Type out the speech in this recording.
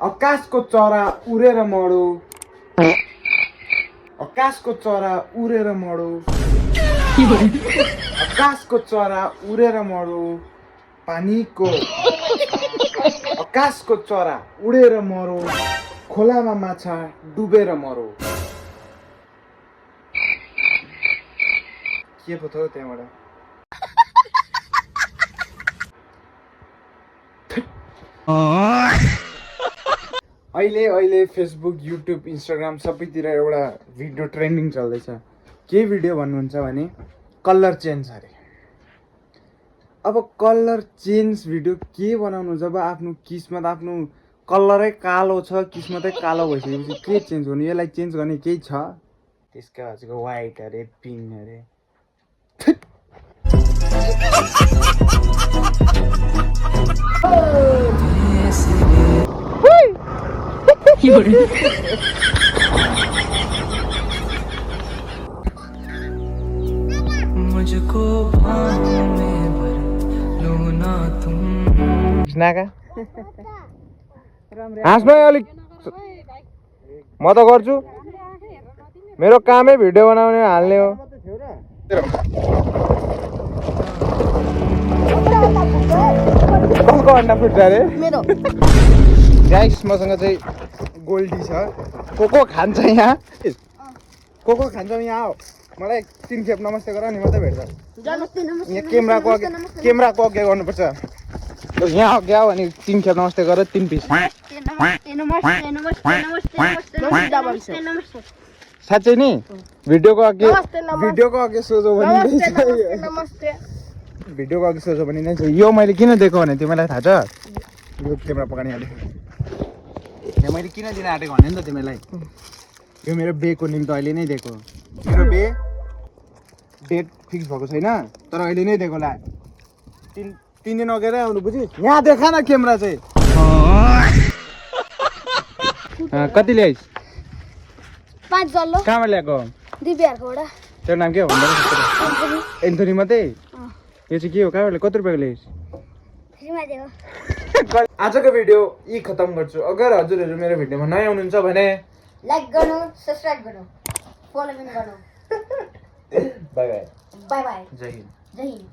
आकाशको चरा उडेर मर्यो आकाशको चरा उडेर मर्यो आकाशको चरा उडेर मर्यो पानीको आकाशको चरा उडेर मर्यो खोलामा माछा डुबेर मर्यो के पो थियो त्यहाँबाट अहिले फेसबुक युट्युब इन्स्टाग्राम सबैतिर एउटा भिडियो ट्रेन्डिङ चल्दैछ के भिडियो भन्नुहुन्छ भने कलर चेन्ज अरे अब कलर चेन्ज भिडियो के बनाउनु जब आफ्नो किस्मत आफ्नो कलरै कालो छ किस्मतै कालो भइसकेपछि के चेन्ज गर्नु यसलाई चेन्ज गर्ने केही छ त्यसका हजुरको व्हाइट अरे पिङ्क अरे मुझको बाहों में भर लो ना तुम कृष्णका हाँस्नु अलिक म त गर्छु मेरो कामै भिडियो बनाउने हाल्ने हो कसको अन्डा फुट्छ अरे मेरो गाइस मसँग चाहिँ गोल्डी छ को खान्छ यहाँ को खान्छ यहाँ आऊ मलाई 3 खेप नमस्ते गर नि मात्रै भेट्छ यहाँ क्यामेराको अघि गर्नुपर्छ यहाँ अघि आऊ अनि 3 खेप नमस्ते गर 3 पिस साँच्चै नि भिडियोको अघि सोझो भने भिडियोको अघि सोझो भने नै यो मैले किन दिएको भने तिमीलाई थाहा छ यो क्यामेरा पकाइहालेँ यहाँ मैले किन दिन आँटेको भने नि त तिमीलाई यो मेरो बेको निम्ति अहिले नै दिएको मेरो बे डेट फिक्स भएको छैन तर अहिले नै दिएको ला 3 दिन अघि आउनु बुझिस् यहाँ देखा न क्यामेरा चाहिँ कति ल्याइस् 5 जल्लो कहाँबाट ल्याएको दिव्याहरुकोबाट तेरो नाम के हो भन्दा एन्थोनी मात्रै यो चाहिँ के हो कहाँबाट कति रुपियाँको ल्याइस् फ्रीमा दियो आजको भिडियो यही खतम गर्छु अगर हजुरहरू मेरो भिडियोमा नयाँ हुनुहुन्छ भने लाइक गर्नु सब्स्क्राइब गर्नु फलो पनि गर्नु बाई बाई बाई बाई जय हिन्द जय हिन्द